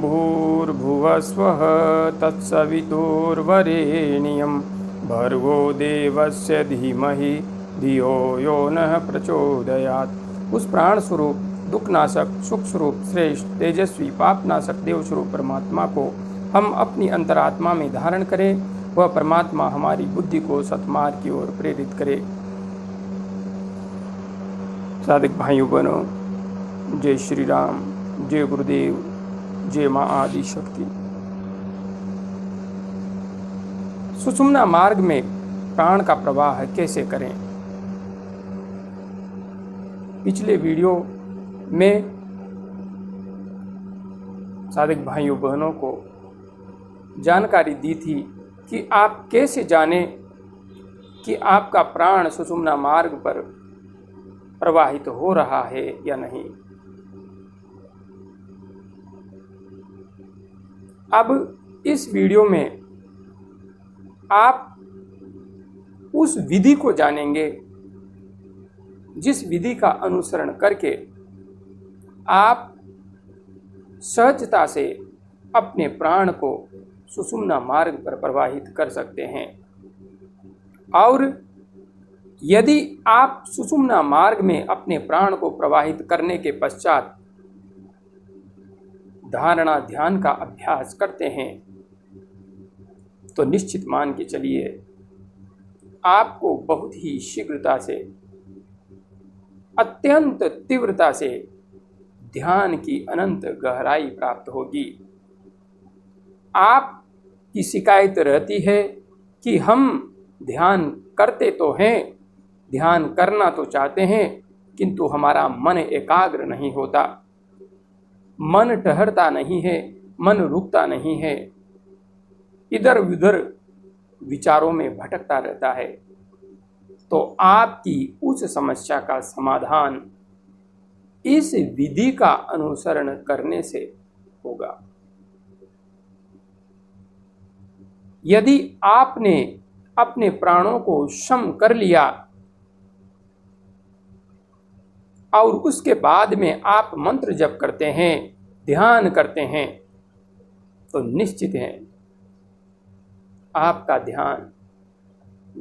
भूर्भुवः स्वः तत्सवितुर्वरेण्यं भर्गो देवस्य धीमहि धियो यो नः प्रचोदयात्। उस प्राण स्वरूप, दुखनाशक, सुख स्वरूप, श्रेष्ठ, तेजस्वी, पापनाशक देव स्वरूप परमात्मा को हम अपनी अंतरात्मा में धारण करें। वह परमात्मा हमारी बुद्धि को सत्मार्ग की ओर प्रेरित करे। साधक भाइयों बहनों, जय श्री राम, जय गुरुदेव, जय माँ आदि शक्ति। सुषुम्ना मार्ग में प्राण का प्रवाह कैसे करें? पिछले वीडियो में साधक भाइयों बहनों को जानकारी दी थी कि आप कैसे जानें कि आपका प्राण सुषुम्ना मार्ग पर प्रवाहित हो रहा है या नहीं। अब इस वीडियो में आप उस विधि को जानेंगे जिस विधि का अनुसरण करके आप सहजता से अपने प्राण को सुषुम्ना मार्ग पर प्रवाहित कर सकते हैं। और यदि आप सुषुम्ना मार्ग में अपने प्राण को प्रवाहित करने के पश्चात धारणा ध्यान का अभ्यास करते हैं तो निश्चित मान के चलिए आपको बहुत ही शीघ्रता से, अत्यंत तीव्रता से ध्यान की अनंत गहराई प्राप्त होगी। आपकी शिकायत रहती है कि हम ध्यान करते तो हैं, ध्यान करना तो चाहते हैं, किंतु हमारा मन एकाग्र नहीं होता, मन ठहरता नहीं है, मन रुकता नहीं है, इधर उधर विचारों में भटकता रहता है। तो आपकी उस समस्या का समाधान इस विधि का अनुसरण करने से होगा। यदि आपने अपने प्राणों को शम कर लिया और उसके बाद में आप मंत्र जप करते हैं, ध्यान करते हैं, तो निश्चित है आपका ध्यान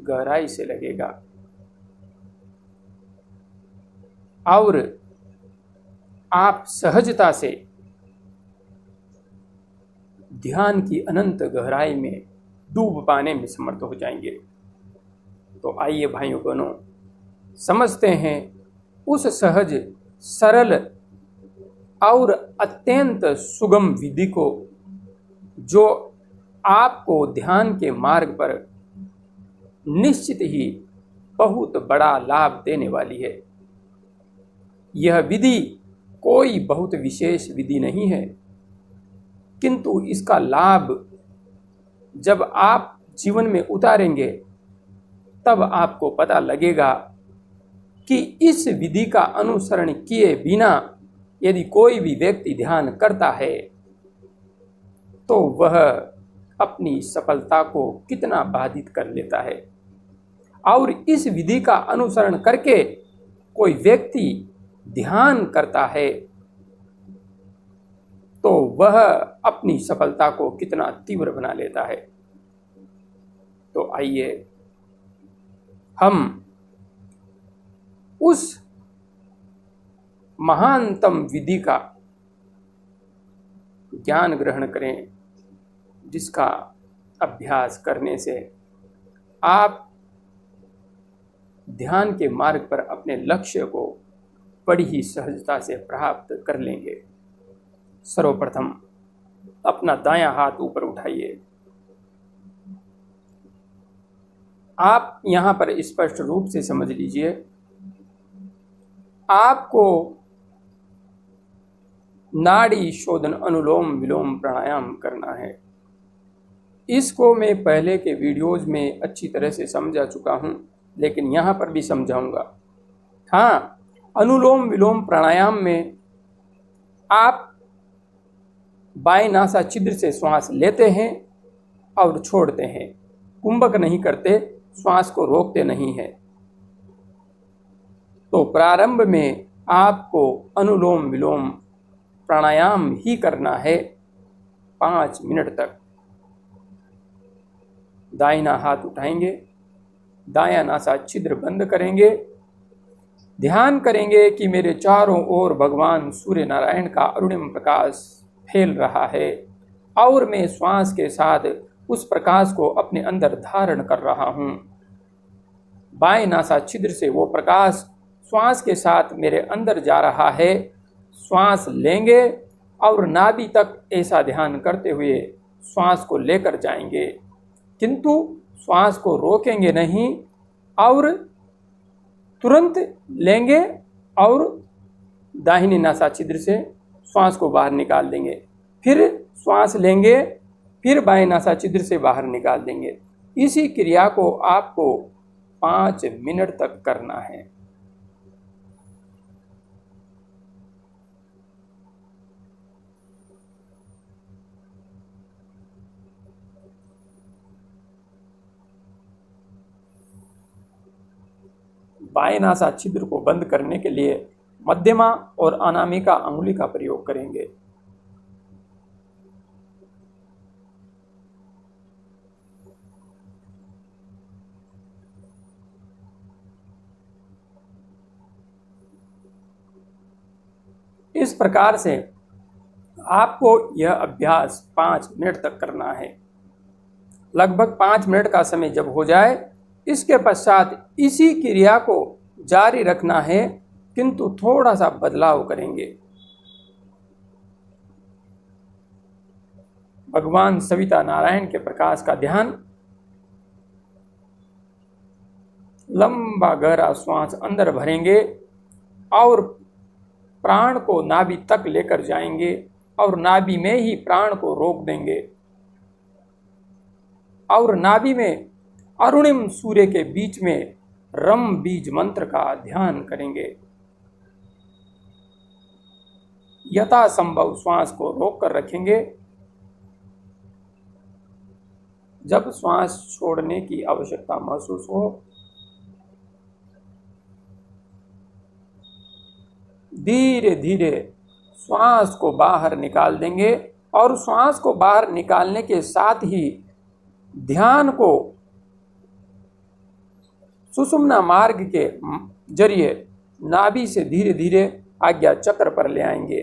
गहराई से लगेगा और आप सहजता से ध्यान की अनंत गहराई में डूब पाने में समर्थ हो जाएंगे। तो आइए भाइयों बहनों, समझते हैं उस सहज, सरल और अत्यंत सुगम विधि को जो आपको ध्यान के मार्ग पर निश्चित ही बहुत बड़ा लाभ देने वाली है। यह विधि कोई बहुत विशेष विधि नहीं है, किंतु इसका लाभ जब आप जीवन में उतारेंगे तब आपको पता लगेगा कि इस विधि का अनुसरण किए बिना यदि कोई भी व्यक्ति ध्यान करता है तो वह अपनी सफलता को कितना बाधित कर लेता है। और इस विधि का अनुसरण करके कोई व्यक्ति ध्यान करता है तो वह अपनी सफलता को कितना तीव्र बना लेता है। तो आइए हम उस महानतम विधि का ज्ञान ग्रहण करें जिसका अभ्यास करने से आप ध्यान के मार्ग पर अपने लक्ष्य को बड़ी ही सहजता से प्राप्त कर लेंगे। सर्वप्रथम अपना दायां हाथ ऊपर उठाइए। आप यहां पर स्पष्ट रूप से समझ लीजिए, आपको नाड़ी शोधन अनुलोम विलोम प्राणायाम करना है। इसको मैं पहले के वीडियोज में अच्छी तरह से समझा चुका हूं, लेकिन यहां पर भी समझाऊंगा। हाँ, अनुलोम विलोम प्राणायाम में आप बाएं नासा छिद्र से श्वास लेते हैं और छोड़ते हैं, कुंभक नहीं करते, श्वास को रोकते नहीं है। तो प्रारंभ में आपको अनुलोम विलोम प्राणायाम ही करना है 5 मिनट तक दाहिना हाथ उठाएंगे, दायां नासा छिद्र बंद करेंगे, ध्यान करेंगे कि मेरे चारों ओर भगवान सूर्य नारायण का अरुणिम प्रकाश फैल रहा है और मैं श्वास के साथ उस प्रकाश को अपने अंदर धारण कर रहा हूं। बाएं नासा छिद्र से वो प्रकाश श्वास के साथ मेरे अंदर जा रहा है। श्वास लेंगे और नाभि तक ऐसा ध्यान करते हुए श्वास को लेकर जाएंगे, किंतु श्वास को रोकेंगे नहीं और तुरंत लेंगे और दाहिनी नासा छिद्र से श्वास को बाहर निकाल देंगे, फिर श्वास लेंगे, फिर बाएं नासा छिद्र से बाहर निकाल देंगे। इसी क्रिया को आपको 5 मिनट तक करना है। बाएं नासा छिद्र को बंद करने के लिए मध्यमा और अनामिका अंगुली का प्रयोग करेंगे। इस प्रकार से आपको यह अभ्यास 5 मिनट तक करना है। लगभग 5 मिनट का समय जब हो जाए, इसके पश्चात इसी क्रिया को जारी रखना है, किंतु थोड़ा सा बदलाव करेंगे। भगवान सविता नारायण के प्रकाश का ध्यान, लंबा गहरा श्वास अंदर भरेंगे और प्राण को नाभि तक लेकर जाएंगे और नाभि में ही प्राण को रोक देंगे और नाभि में अरुणिम सूर्य के बीच में रम बीज मंत्र का ध्यान करेंगे। यथासंभव श्वास को रोककर रखेंगे। जब श्वास छोड़ने की आवश्यकता महसूस हो, धीरे धीरे श्वास को बाहर निकाल देंगे और श्वास को बाहर निकालने के साथ ही ध्यान को सुषुम्ना मार्ग के जरिए नाभि से धीरे धीरे आज्ञा चक्र पर ले आएंगे।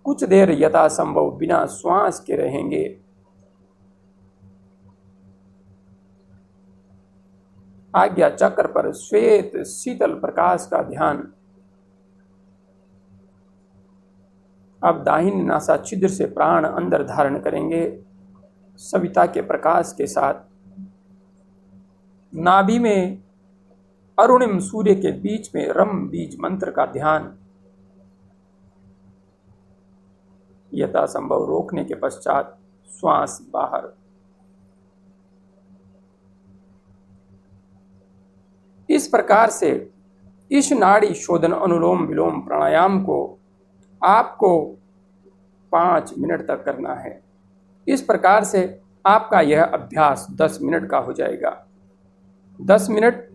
कुछ देर यथासंभव बिना श्वास के रहेंगे। आज्ञा चक्र पर श्वेत शीतल प्रकाश का ध्यान। अब दाहिनी नासा छिद्र से प्राण अंदर धारण करेंगे। सविता के प्रकाश के साथ नाभि में अरुणिम सूर्य के बीच में रम बीज मंत्र का ध्यान। यथासंभव रोकने के पश्चात श्वास बाहर। इस प्रकार से इस नाड़ी शोधन अनुलोम विलोम प्राणायाम को आपको 5 मिनट तक करना है। इस प्रकार से आपका यह अभ्यास 10 मिनट का हो जाएगा। 10 मिनट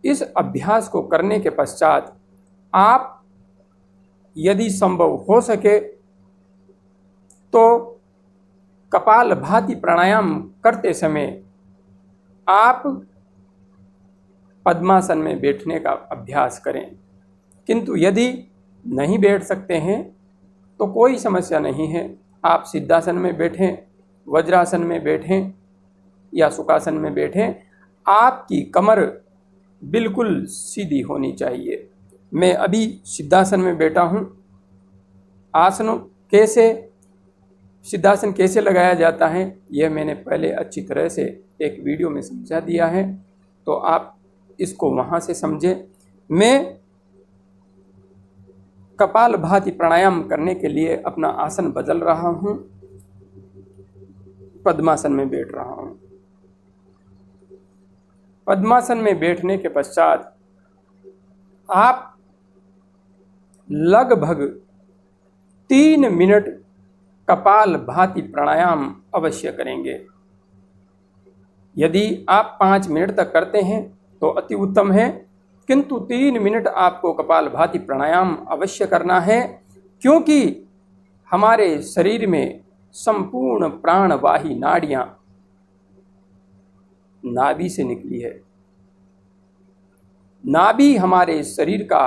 इस अभ्यास को करने के पश्चात आप यदि संभव हो सके तो कपालभाति प्राणायाम करते समय आप पद्मासन में बैठने का अभ्यास करें, किंतु यदि नहीं बैठ सकते हैं तो कोई समस्या नहीं है। आप सिद्धासन में बैठें, वज्रासन में बैठें या सुखासन में बैठें। आपकी कमर बिल्कुल सीधी होनी चाहिए। मैं अभी सिद्धासन में बैठा हूँ। आसन सिद्धासन कैसे लगाया जाता है यह मैंने पहले अच्छी तरह से एक वीडियो में समझा दिया है, तो आप इसको वहाँ से समझें। मैं कपालभाति प्राणायाम करने के लिए अपना आसन बदल रहा हूँ, पद्मासन में बैठ रहा हूँ। पद्मासन में बैठने के पश्चात आप लगभग 3 मिनट कपालभाति प्राणायाम अवश्य करेंगे। यदि आप 5 मिनट तक करते हैं तो अति उत्तम है, किंतु 3 मिनट आपको कपालभाति प्राणायाम अवश्य करना है, क्योंकि हमारे शरीर में संपूर्ण प्राणवाही नाड़ियां नाभि से निकली है। नाभि हमारे शरीर का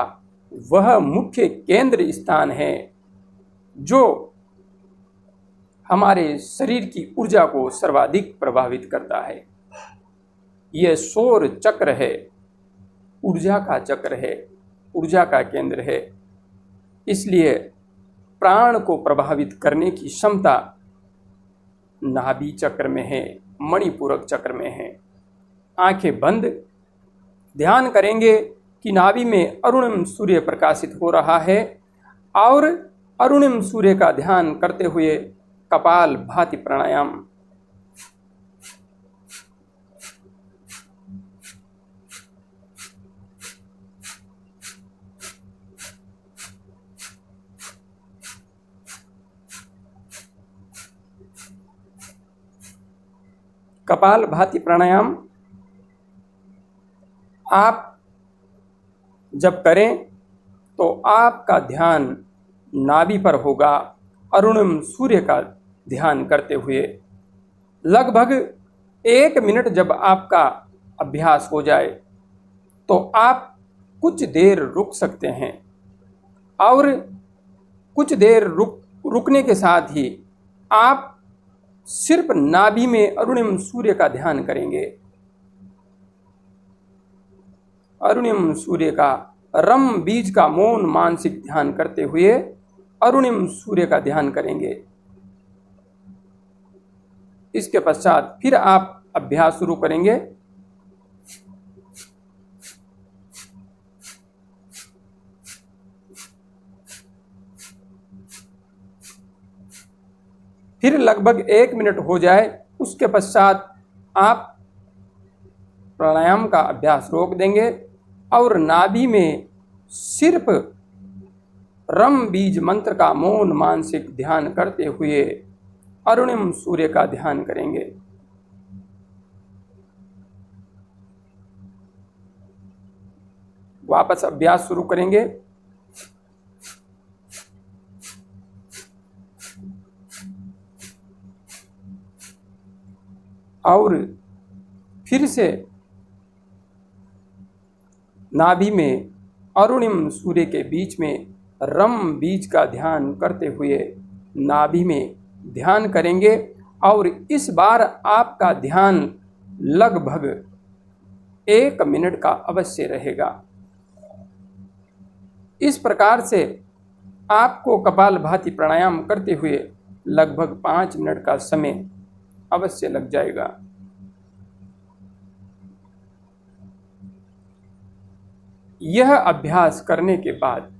वह मुख्य केंद्र स्थान है जो हमारे शरीर की ऊर्जा को सर्वाधिक प्रभावित करता है। यह सौर चक्र है, ऊर्जा का चक्र है, ऊर्जा का केंद्र है। इसलिए प्राण को प्रभावित करने की क्षमता नाभि चक्र में है, मणिपूरक चक्र में है। आंखें बंद ध्यान करेंगे कि नाभि में अरुणिम सूर्य प्रकाशित हो रहा है और अरुणिम सूर्य का ध्यान करते हुए कपाल भाति प्राणायाम कपाल भाति प्राणायाम आप जब करें तो आपका ध्यान नाभि पर होगा। अरुणिम सूर्य का ध्यान करते हुए लगभग 1 मिनट जब आपका अभ्यास हो जाए तो आप कुछ देर रुक सकते हैं और कुछ देर रुकने के साथ ही आप सिर्फ नाभि में अरुणिम सूर्य का ध्यान करेंगे। अरुणिम सूर्य का रम बीज का मौन मानसिक ध्यान करते हुए अरुणिम सूर्य का ध्यान करेंगे। इसके पश्चात फिर आप अभ्यास शुरू करेंगे। फिर लगभग 1 मिनट हो जाए, उसके पश्चात आप प्राणायाम का अभ्यास रोक देंगे और नाभि में सिर्फ रम बीज मंत्र का मौन मानसिक ध्यान करते हुए अरुणिम सूर्य का ध्यान करेंगे। वापस अभ्यास शुरू करेंगे। और फिर से नाभि में अरुणिम सूर्य के बीच में रम बीज का ध्यान करते हुए नाभि में ध्यान करेंगे और इस बार आपका ध्यान लगभग 1 मिनट का अवश्य रहेगा। इस प्रकार से आपको कपालभाति प्राणायाम करते हुए लगभग 5 मिनट का समय अवश्य लग जाएगा। यह अभ्यास करने के बाद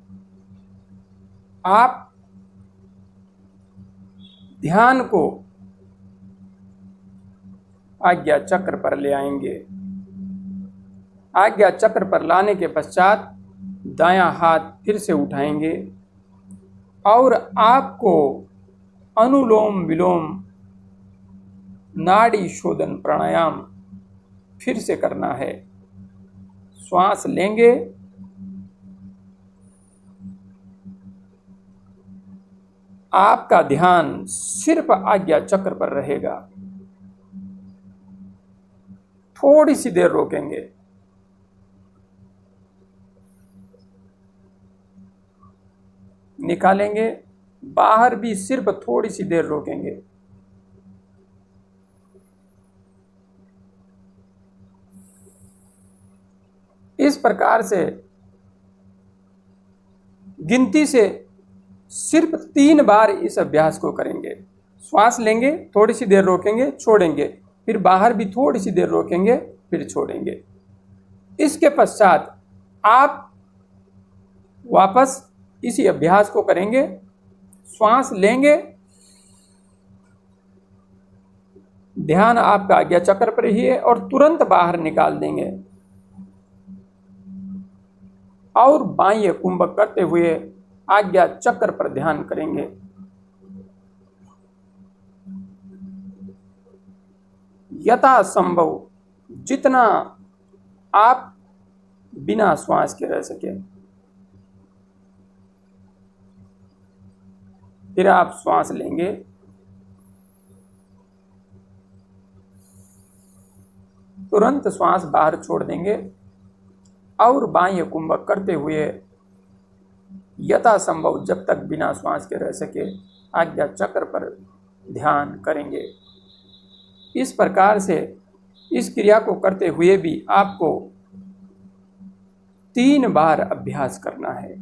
आप ध्यान को आज्ञा चक्र पर ले आएंगे। आज्ञा चक्र पर लाने के पश्चात दायां हाथ फिर से उठाएंगे और आपको अनुलोम विलोम नाड़ी शोधन प्राणायाम फिर से करना है। श्वास लेंगे, आपका ध्यान सिर्फ आज्ञा चक्र पर रहेगा। थोड़ी सी देर रोकेंगे। निकालेंगे, बाहर भी सिर्फ थोड़ी सी देर रोकेंगे। इस प्रकार से गिनती से सिर्फ 3 बार इस अभ्यास को करेंगे। श्वास लेंगे, थोड़ी सी देर रोकेंगे, छोड़ेंगे, फिर बाहर भी थोड़ी सी देर रोकेंगे, फिर छोड़ेंगे। इसके पश्चात आप वापस इसी अभ्यास को करेंगे। श्वास लेंगे, ध्यान आपका आज्ञा चक्र पर ही है और तुरंत बाहर निकाल देंगे और बाह्य कुंभक करते हुए आज्ञा चक्र पर ध्यान करेंगे। यथा संभव जितना आप बिना श्वास के रह सके। फिर आप श्वास लेंगे, तुरंत श्वास बाहर छोड़ देंगे और बाह्य कुंभक करते हुए यथासंभव जब तक बिना श्वास के रह सके आज्ञा चक्र पर ध्यान करेंगे। इस प्रकार से इस क्रिया को करते हुए भी आपको 3 बार अभ्यास करना है।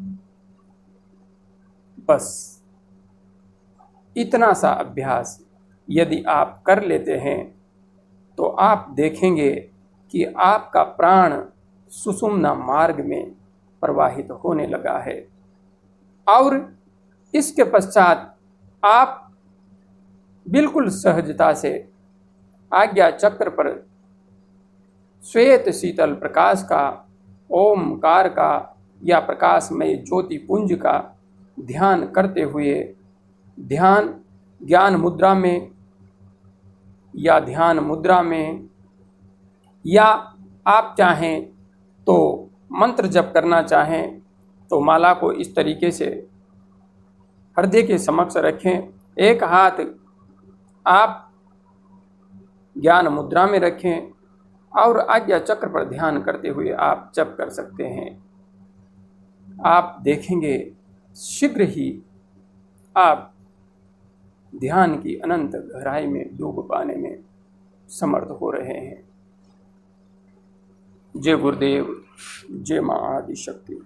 बस इतना सा अभ्यास यदि आप कर लेते हैं तो आप देखेंगे कि आपका प्राण सुषुम्ना मार्ग में प्रवाहित होने लगा है और इसके पश्चात आप बिल्कुल सहजता से आज्ञा चक्र पर श्वेत शीतल प्रकाश का, ओमकार का या प्रकाशमय ज्योति पुंज का ध्यान करते हुए ध्यान ज्ञान मुद्रा में या ध्यान मुद्रा में, या आप चाहें तो मंत्र जप करना चाहें तो माला को इस तरीके से हृदय के समक्ष रखें, एक हाथ आप ज्ञान मुद्रा में रखें और आज्ञा चक्र पर ध्यान करते हुए आप जप कर सकते हैं। आप देखेंगे शीघ्र ही आप ध्यान की अनंत गहराई में डूब पाने में समर्थ हो रहे हैं। जय गुरुदेव, जय मां आदि शक्ति।